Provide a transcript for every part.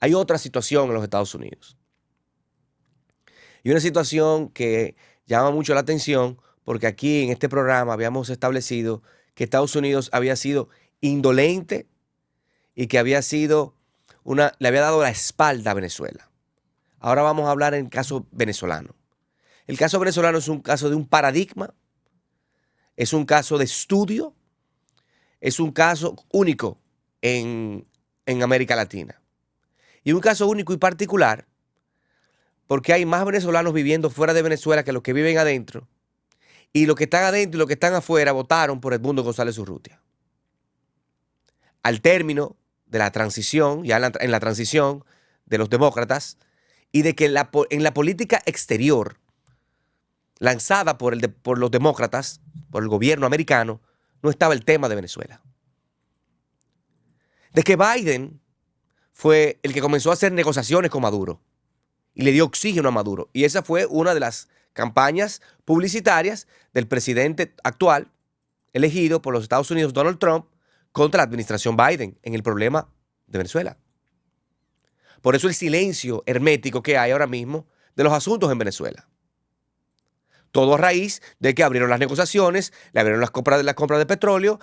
hay otra situación en los Estados Unidos. Y una situación que llama mucho la atención porque aquí en este programa habíamos establecido que Estados Unidos había sido indolente y que le había dado la espalda a Venezuela. Ahora vamos a hablar en el caso venezolano. El caso venezolano es un caso de un paradigma, es un caso de estudio, es un caso único en América Latina. Y un caso único y particular porque hay más venezolanos viviendo fuera de Venezuela que los que viven adentro. Y los que están adentro y los que están afuera votaron por Edmundo González Urrutia. Al término de la transición, ya en la transición de los demócratas, y de que en la política exterior lanzada por los demócratas, por el gobierno americano, no estaba el tema de Venezuela. De que Biden fue el que comenzó a hacer negociaciones con Maduro y le dio oxígeno a Maduro. Y esa fue una de las campañas publicitarias del presidente actual, elegido por los Estados Unidos, Donald Trump, contra la administración Biden en el problema de Venezuela. Por eso el silencio hermético que hay ahora mismo de los asuntos en Venezuela. Todo a raíz de que abrieron las negociaciones, le abrieron las compras de petróleo,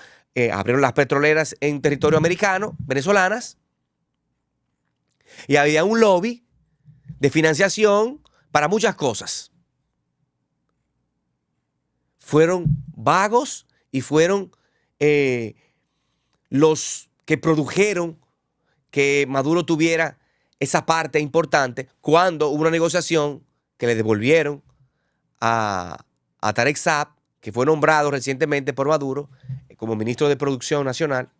abrieron las petroleras en territorio americano, venezolanas, y había un lobby de financiación para muchas cosas. Fueron vagos y fueron los que produjeron que Maduro tuviera esa parte importante cuando hubo una negociación que le devolvieron a Tarek Saab, que fue nombrado recientemente por Maduro como ministro de Producción Nacional,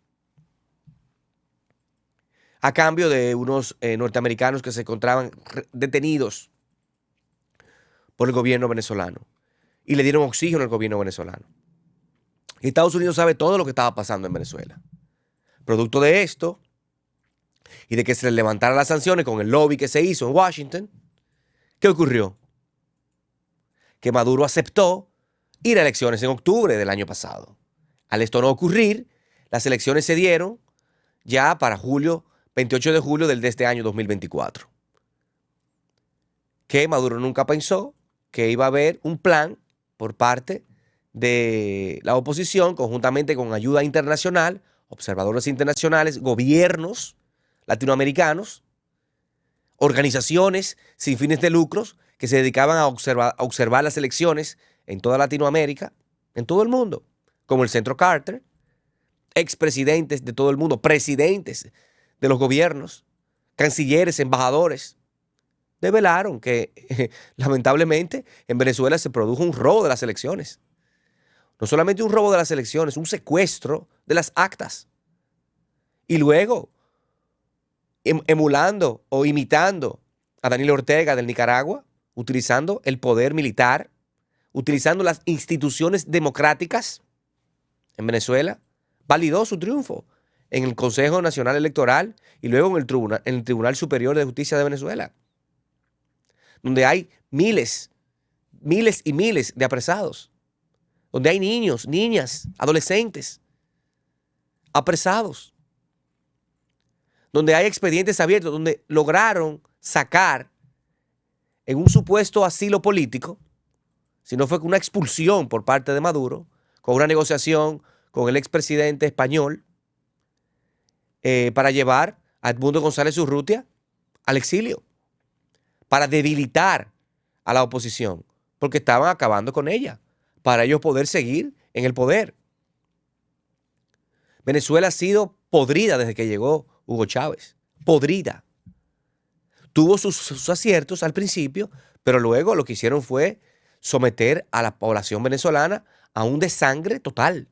a cambio de unos norteamericanos que se encontraban detenidos por el gobierno venezolano y le dieron oxígeno al gobierno venezolano. Y Estados Unidos sabe todo lo que estaba pasando en Venezuela. Producto de esto y de que se le levantaran las sanciones con el lobby que se hizo en Washington, ¿qué ocurrió? Que Maduro aceptó ir a elecciones en octubre del año pasado. Al esto no ocurrir, las elecciones se dieron ya para 28 de julio de este año 2024. Que Maduro nunca pensó que iba a haber un plan por parte de la oposición, conjuntamente con ayuda internacional, observadores internacionales, gobiernos latinoamericanos, organizaciones sin fines de lucros que se dedicaban a observar las elecciones en toda Latinoamérica, en todo el mundo, como el Centro Carter, expresidentes de todo el mundo, presidentes de los gobiernos, cancilleres, embajadores, develaron que lamentablemente en Venezuela se produjo un robo de las elecciones. No solamente un robo de las elecciones, un secuestro de las actas. Y luego, emulando o imitando a Daniel Ortega del Nicaragua, utilizando el poder militar, utilizando las instituciones democráticas en Venezuela, validó su triunfo en el Consejo Nacional Electoral y luego en el Tribunal Superior de Justicia de Venezuela, donde hay miles y miles de apresados, donde hay niños, niñas, adolescentes apresados, donde hay expedientes abiertos, donde lograron sacar en un supuesto asilo político, si no fue con una expulsión por parte de Maduro, con una negociación con el expresidente español para llevar a Edmundo González Urrutia al exilio, para debilitar a la oposición, porque estaban acabando con ella, para ellos poder seguir en el poder. Venezuela ha sido podrida desde que llegó Hugo Chávez, podrida. Tuvo sus aciertos al principio, pero luego lo que hicieron fue someter a la población venezolana a un desangre total,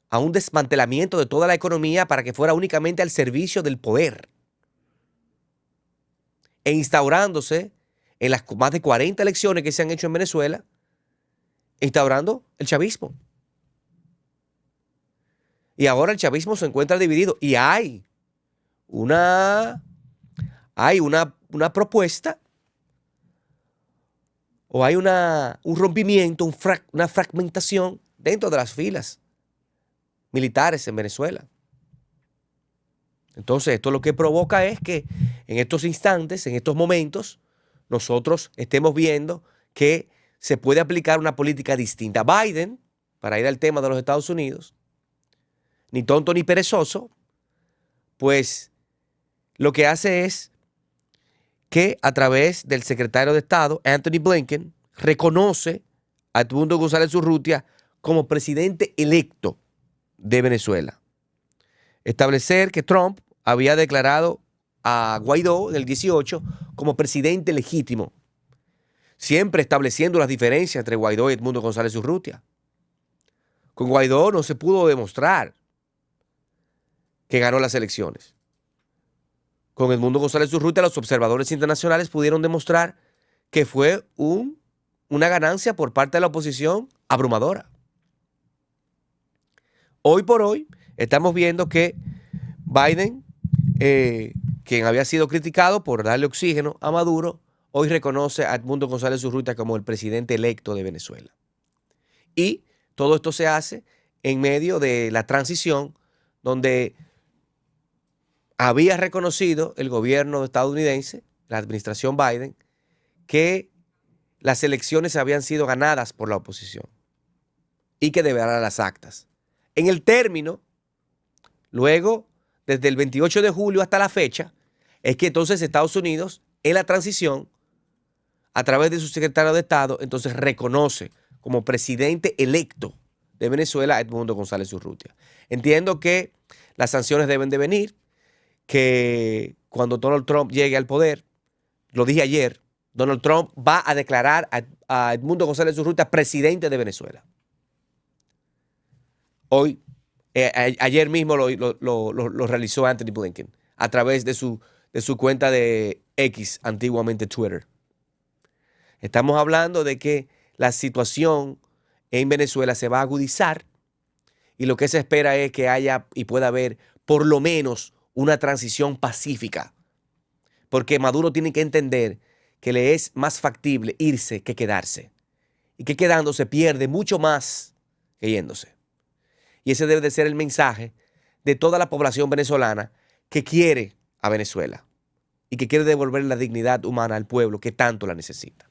a un desmantelamiento de toda la economía para que fuera únicamente al servicio del poder. E instaurándose en las más de 40 elecciones que se han hecho en Venezuela, instaurando el chavismo. Y ahora el chavismo se encuentra dividido y hay una propuesta o hay un rompimiento, una fragmentación dentro de las filas militares en Venezuela. Entonces, esto lo que provoca es que en estos instantes, en estos momentos, nosotros estemos viendo que se puede aplicar una política distinta. Biden, para ir al tema de los Estados Unidos, ni tonto ni perezoso, pues lo que hace es que a través del secretario de Estado, Anthony Blinken, reconoce a Edmundo González Urrutia como presidente electo de Venezuela. Establecer que Trump había declarado a Guaidó en el 18 como presidente legítimo, siempre estableciendo las diferencias entre Guaidó y Edmundo González Urrutia. Con Guaidó no se pudo demostrar que ganó las elecciones. Con Edmundo González Urrutia, los observadores internacionales pudieron demostrar que fue una ganancia por parte de la oposición abrumadora. Hoy por hoy estamos viendo que Biden, quien había sido criticado por darle oxígeno a Maduro, hoy reconoce a Edmundo González Urrutia como el presidente electo de Venezuela. Y todo esto se hace en medio de la transición donde había reconocido el gobierno estadounidense, la administración Biden, que las elecciones habían sido ganadas por la oposición y que deberán las actas. En el término, luego, desde el 28 de julio hasta la fecha, es que entonces Estados Unidos, en la transición, a través de su secretario de Estado, entonces reconoce como presidente electo de Venezuela a Edmundo González Urrutia. Entiendo que las sanciones deben de venir, que cuando Donald Trump llegue al poder, lo dije ayer, Donald Trump va a declarar a Edmundo González Urrutia presidente de Venezuela. Hoy, ayer mismo lo realizó Anthony Blinken a través de su cuenta de X, antiguamente Twitter. Estamos hablando de que la situación en Venezuela se va a agudizar y lo que se espera es que haya y pueda haber por lo menos una transición pacífica, porque Maduro tiene que entender que le es más factible irse que quedarse, y que quedándose pierde mucho más que yéndose. Y ese debe de ser el mensaje de toda la población venezolana que quiere a Venezuela y que quiere devolver la dignidad humana al pueblo que tanto la necesita.